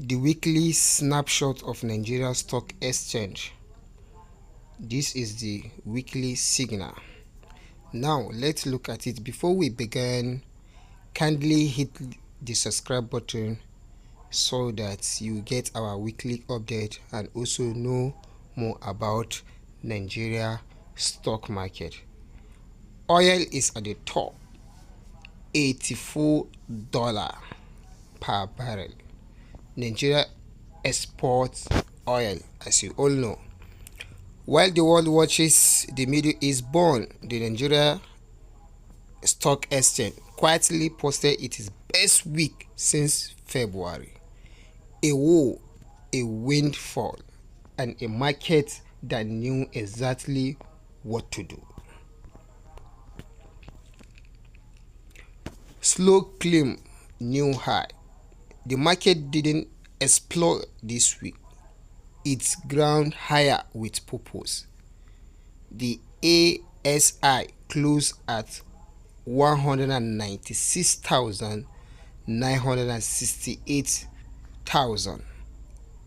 The weekly snapshot of Nigeria Stock Exchange. This is the weekly signal. Now let's look at it. Before we begin, kindly hit the subscribe button so that you get our weekly update and also know more about Nigeria stock market. Oil is at the top, $84 per barrel. Nigeria exports oil, as you all know. While the world watches the Middle East burn, the Nigeria Stock Exchange quietly posted its best week since February. A war, a windfall, and a market that knew exactly what to do. Slow climb new high. The market didn't explode this week. It's ground higher with purpose. The ASI closed at 196,968,000,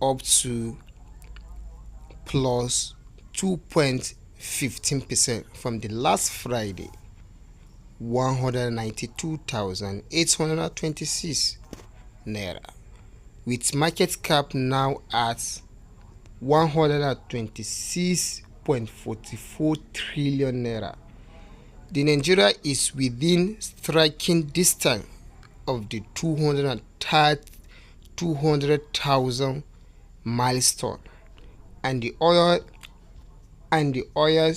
up to plus 2.15% from the last Friday, 192,826 naira, with market cap now at 126.44 trillion naira. The Nigeria is within striking distance of the 200,000 milestone, and the oil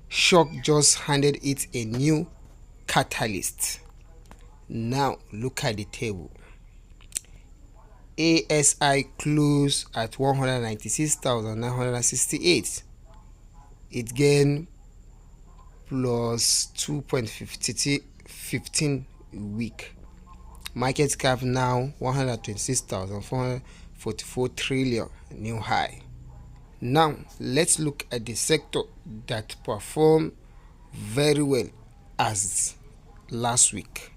shock just handed it a new catalyst. Now look at the table. ASI closed at 196,968. It gained plus 2.15 week. Market cap now 126,444 trillion, new high. Now let's look at the sector that performed very well as last week.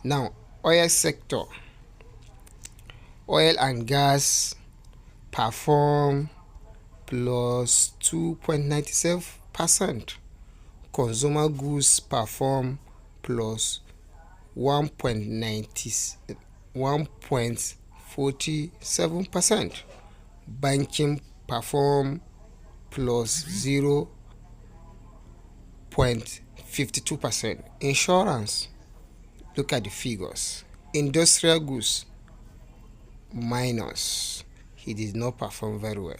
Now, oil sector. Oil and gas perform plus 2.97%. Consumer goods perform plus 1.47%. Banking perform plus 0.52%. Insurance, look at the figures. Industrial goods minus, he did not perform very well.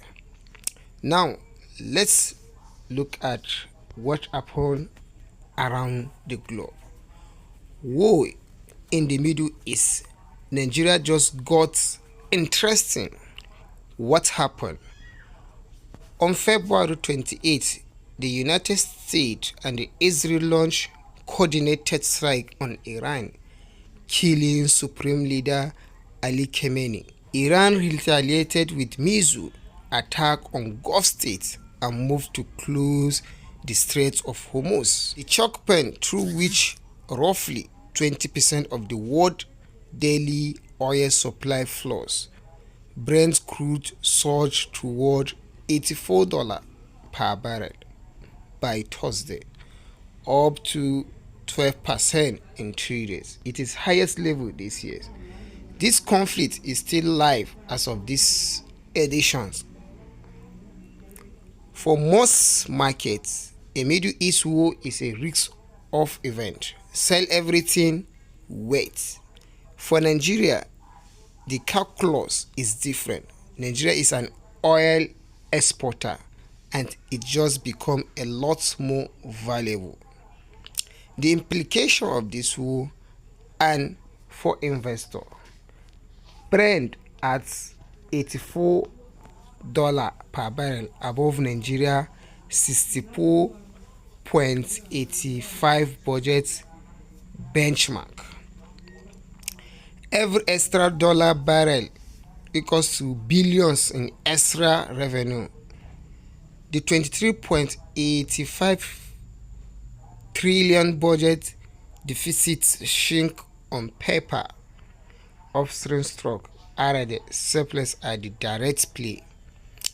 Now let's look at what happened around the globe. War in the Middle East. Nigeria just got interesting. What happened? On February 28, the United States and Israel launched coordinated strike on Iran, killing Supreme Leader Ali Khamenei. Iran retaliated with missile attack on Gulf states and moved to close the Strait of Hormuz, the choke point through which roughly 20% of the world daily oil supply flows. Brent crude surged toward $84 per barrel by Thursday, up to 12% in 3 days. It is highest level this year. This conflict is still live as of this edition. For most markets, a Middle East war is a risk-off event. Sell everything, wait. For Nigeria, the calculus is different. Nigeria is an oil exporter and it just become a lot more valuable. The implication of this war and for investor. Brent at $84 per barrel above Nigeria 64.85 budget benchmark. Every extra dollar barrel equals to billions in extra revenue. The 23.85 trillion budget deficit shrink on paper. Upstream stock Already, surplus are the direct play.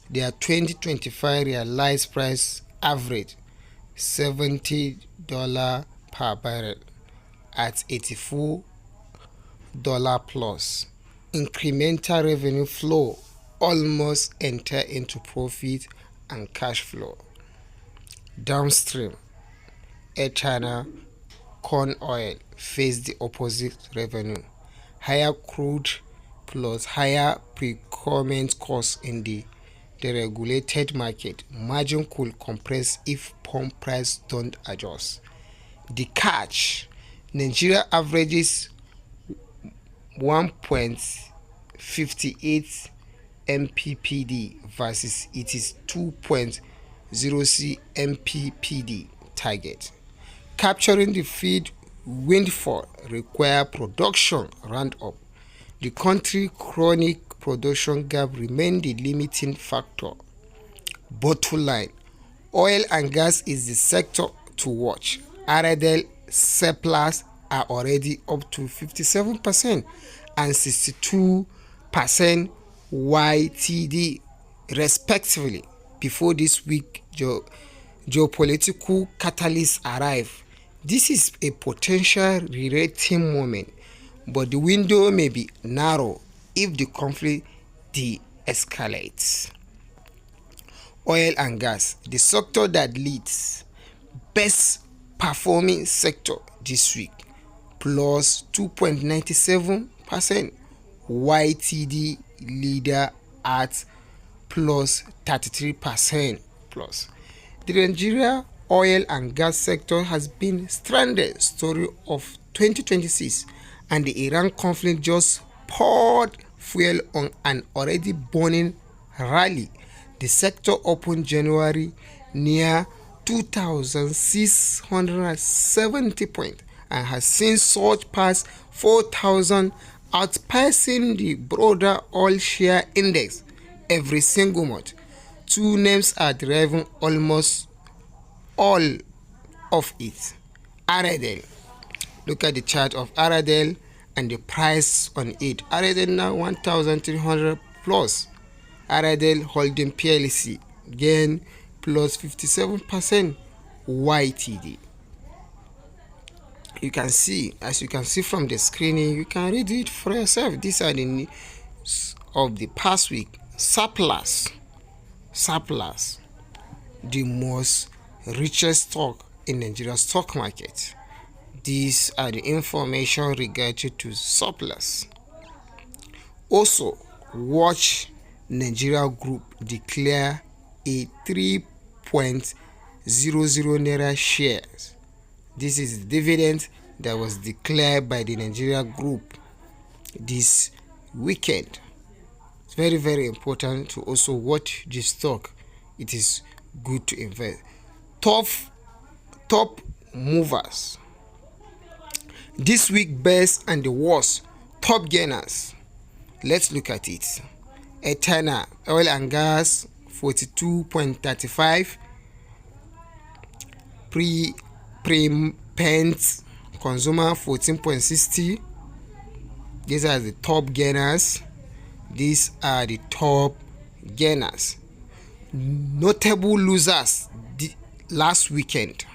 Their 2025 realized price average $70 per barrel at $84 plus. Incremental revenue flow almost enter into profit and cash flow. Downstream, China corn oil face the opposite revenue. Higher crude plus higher procurement costs in the deregulated market. Margin could compress if pump price don't adjust. The catch: Nigeria averages 1.58 MPPD versus its 2.0 MPPD target. Capturing the feed windfall require production round up. The country chronic production gap remain the limiting factor. Bottom line, oil and gas is the sector to watch. RDL surplus are already up to 57% and 62% YTD respectively before this week geopolitical catalysts arrive. This is a potential re-rating moment, but the window may be narrow if the conflict de-escalates. Oil and gas, the sector that leads, best performing sector this week, plus 2.97%. YTD leader at plus 33% plus. The Nigeria oil and gas sector has been stranded story of 2026, and the Iran conflict just poured fuel on an already burning rally. The sector opened January near 2,670 points and has since surged past 4,000, outpacing the broader oil share index every single month. Two names are driving almost all of it. RDL. Look at the chart of RDL and the price on it. RDL now 1,300 plus. RDL Holding PLC gain plus 57% YTD. You can see, as you can see from the screening, you can read it for yourself. These are the news of the past week. Surplus, the most richest stock in Nigeria stock market. These are the information regarding to surplus. Also, watch Nigerian Group declare a 3.00 naira shares. This is the dividend that was declared by the Nigerian Group this weekend. It's very, very important to also watch this stock. It is good to invest. Top movers this week, best and the worst. Top gainers. Let's look at it. Etana oil and gas 42.35. Pre-pent consumer 14.60. These are the top gainers. Notable losers last weekend.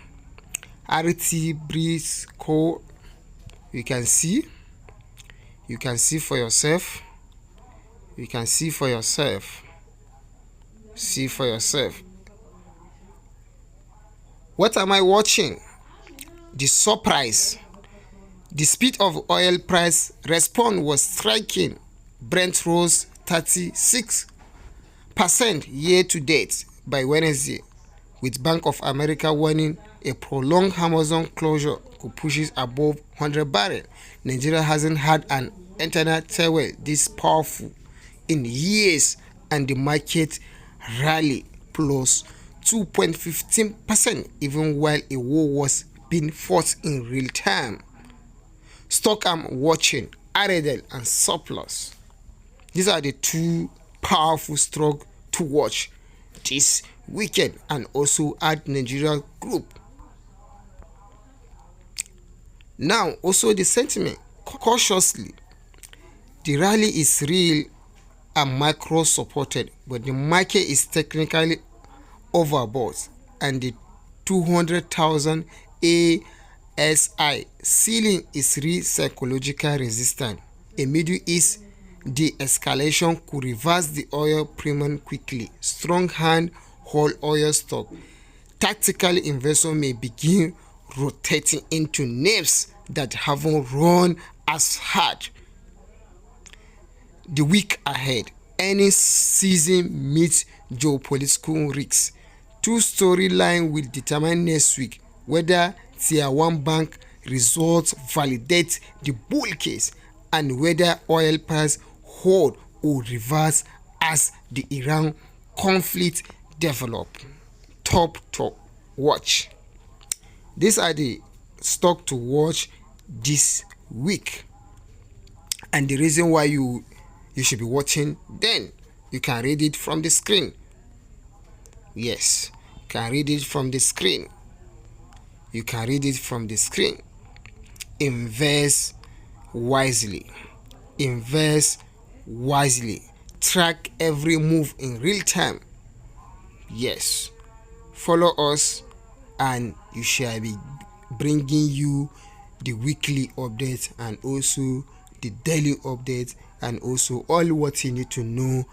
RT Breeze Co. You can see for yourself. See for yourself. What am I watching? The surprise. The speed of oil price response was striking. Brent rose 36% year to date by Wednesday, with Bank of America warning a prolonged Amazon closure could push it above 100 barrels. Nigeria hasn't had an internet tailwind this powerful in years, and the market rally plus 2.15% even while a war was being fought in real time. Stock I'm watching, RDL and surplus. These are the two powerful stocks to watch this weekend, and also at Nigerian Group. Now, also the sentiment cautiously. The rally is real and micro supported, but the market is technically overbought, and the 200,000 ASI ceiling is real psychological resistance. A Middle East de-escalation could reverse the oil premium quickly. Strong hand hold oil stock. Tactical investors may begin rotating into names that haven't run as hard. The week ahead, earnings season meets geopolitical risks. Two storylines will determine next week whether Tier 1 bank results validate the bull case and whether oil price hold or reverse as the Iran conflict develop. Top watch. These are the stock to watch this week, and the reason why you should be watching then. You can read it from the screen. Yes, you can read it from the screen. You can read it from the screen. Invest wisely. Invest wisely. Track every move in real time. Yes, follow us and you shall be bringing you the weekly updates and also the daily updates and also all what you need to know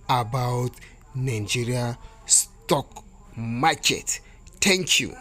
about Nigeria stock market. Thank you.